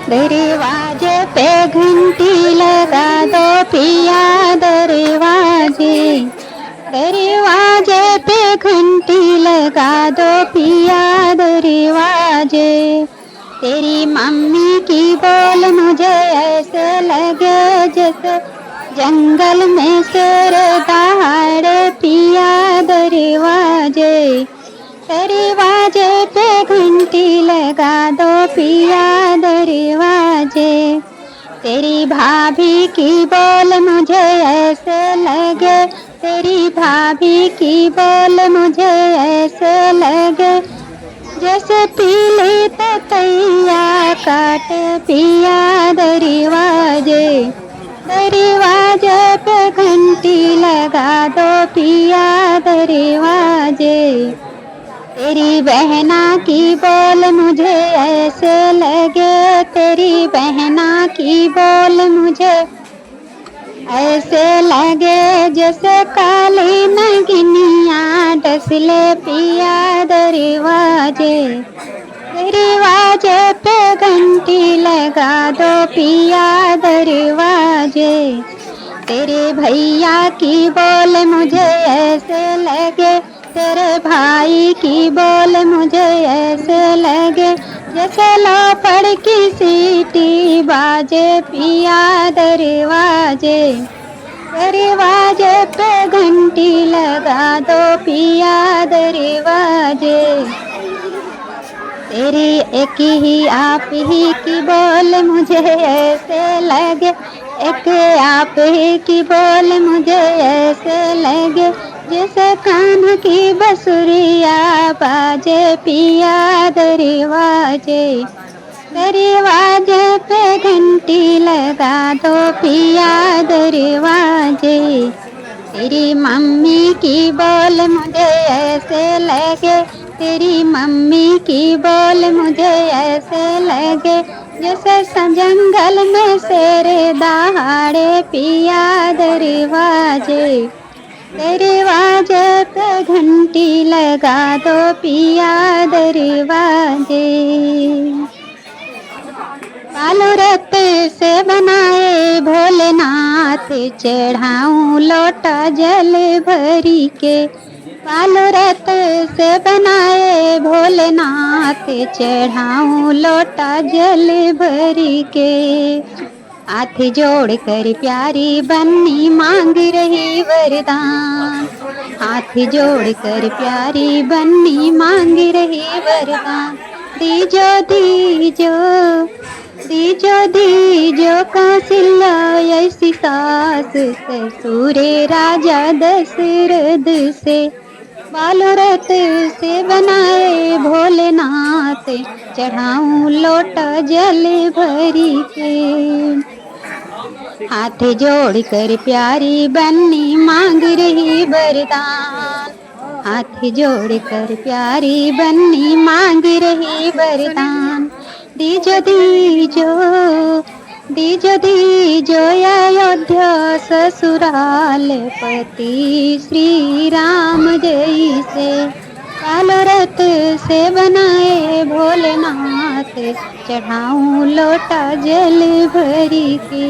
दरवाजे पे घंटी लगा दो पिया दरवाजे, दरवाजे पे घंटी लगा दो पिया दरवाजे। तेरी मम्मी की बोल मुझे ऐसे लगे जैसे जंगल में शेर दहाड़े पिया दरवाजे, दरवाजे पे घंटी लगा दो पिया दरवाजे। तेरी भाभी की बोल मुझे ऐसे लगे, तेरी भाभी की बोल मुझे ऐसे लगे जैसे पीली ततैया काटे पिया दरवाजे, दरवाजे पे घंटी लगा दो पिया दरवाजे। तेरी बहना की बोल मुझे ऐसे लगे, तेरी बहना की बोल मुझे ऐसे लगे जैसे काली नगिनिया डसले पिया दरवाजे, दरवाजे पे घंटी लगा दो पिया दरवाजे। तेरे भैया की बोल मुझे ऐसे लगे, तेरे भाई की बोल मुझे ऐसे लगे जैसे लोफड़ की सीटी बाजे पिया दरवाजे, दरवाजे पे घंटी लगा दो पिया दरवाजे। तेरी एक ही आप ही की बोल मुझे ऐसे लगे, एक आप ही की बोल मुझे ऐसे लगे जैसे कान्हा की बसुरिया बाजे पिया दरवाजे, दरवाजे पे घंटी लगा दो पिया दरवाजे। तेरी मम्मी की बोल मुझे ऐसे लगे, तेरी मम्मी की बोल मुझे ऐसे लगे जैसे जंगल में शेर दहाड़े पिया दरवाजे, दरवाजे पे घंटी लगा दो पिया दरवाजे। कालो रत से बनाए भोलेनाथ चढ़ाऊं लोटा जल भरी के, कालो रत से बनाए भोलेनाथ चढ़ाऊं लोटा जल भरी के। हाथ जोड़ कर प्यारी बन्नी मांग रही वरदान, हाथ जोड़ कर प्यारी बन्नी मांग रही वरदान। दीजो दीजो दीजो दीजो कौशल्या ऐसी सास ससुरे राजा दशरथ से, बालरथ से बनाए भोलेनाथ चढ़ाऊं लोटा जल भरी के। हाथ जोड़ कर प्यारी बन्नी मांग रही वरदान, हाथ जोड़ कर प्यारी बन्नी मांग रही वरदान। दीजो दीजो दीजो दीजो अयोध्या ससुराल पति श्री राम जैसे, कालो रथ से बनाए भोलेनाथ चढ़ाऊं लोटा जल भरी के।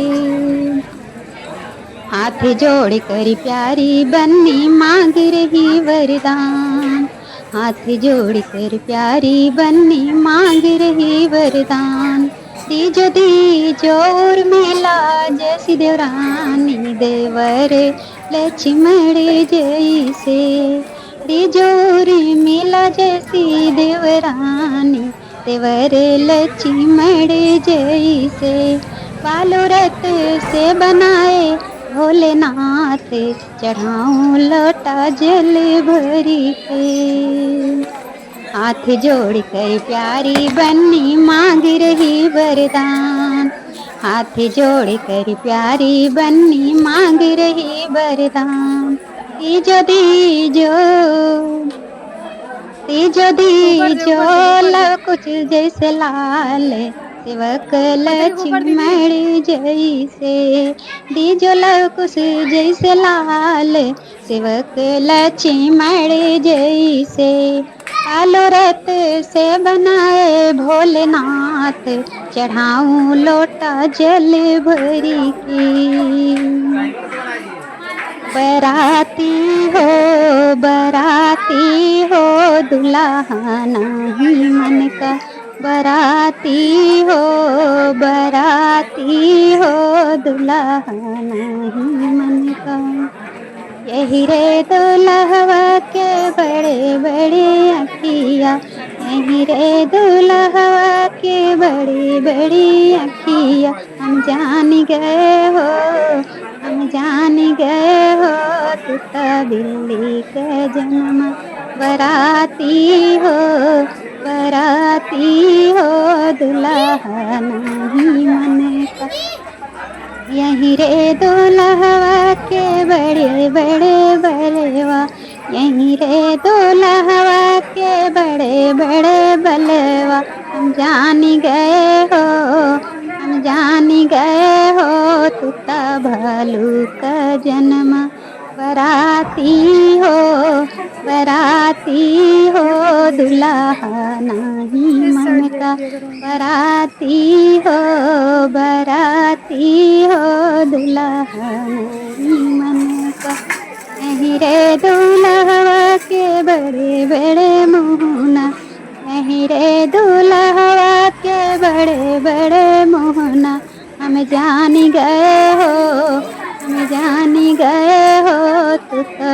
हाथ जोड़ कर प्यारी बन्नी मांग रही वरदान, हाथ जोड़ कर प्यारी बन्नी मांग रही वरदान। दीजो दीजो उर्मिला जैसी देवरानी देवर लक्ष्मण जैसे, दीजो उर्मिला जैसी देवरानी देवर लक्ष्मण जैसे। बालो रथ से बनाए भोलेनाथ चढ़ाऊं लोटा जल भरी के। हाथ जोड़ कर प्यारी बन्नी मांग रही वरदान, हाथ जोड़ कर प्यारी बन्नी मांग रही वरदान। दीजो दीजो दीजो दीजो लव कुछ जैसे लाल सेवक लक्ष्मण जैसे, दीजो लव कुछ जैसे लाल सेवक लक्ष्मण जैसे। कालो रत से बनाए भोलेनाथ, चढ़ाऊं लोटा जल भरी के। बराती हो दुल्हा नहीं मन का, बराती हो दुल्हा नहीं मन का। यही रे दुल्हवा के बड़े बड़े अखिया, यही रे दुल्हवा के बड़ी बड़ी अखिया। हम जान गए हो, हम जान गए हो, तू तो दिल्ली के जन्म। बराती हो, बराती हो दुल्हा नहीं मन का। यहीं रे दुल्हवा के बड़े बड़े बलवा, यहीं रे दुल्हवा के बड़े बड़े बलवा। हम जान गए हो, हम जान गए हो, तू तो भालू का जन्म। बराती हो, बराती हो दुल्हा नहीं मन का। बराती हो, बराती हो दुल्हा नहीं मन का। यहीं रे दुल्हवा के बड़े बड़े मोहना, यहीं रे दुल्हवा के बड़े बड़े मोहना। हम जान गए हो, हम जान गए हो, तू तो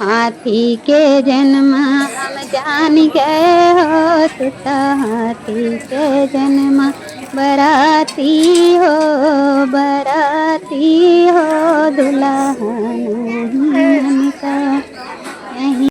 हाथी के जन्म। हम जान गए हो, तू तो हाथी के जन्म। बराती हो, बराती हो दुल्हा नहीं मन का।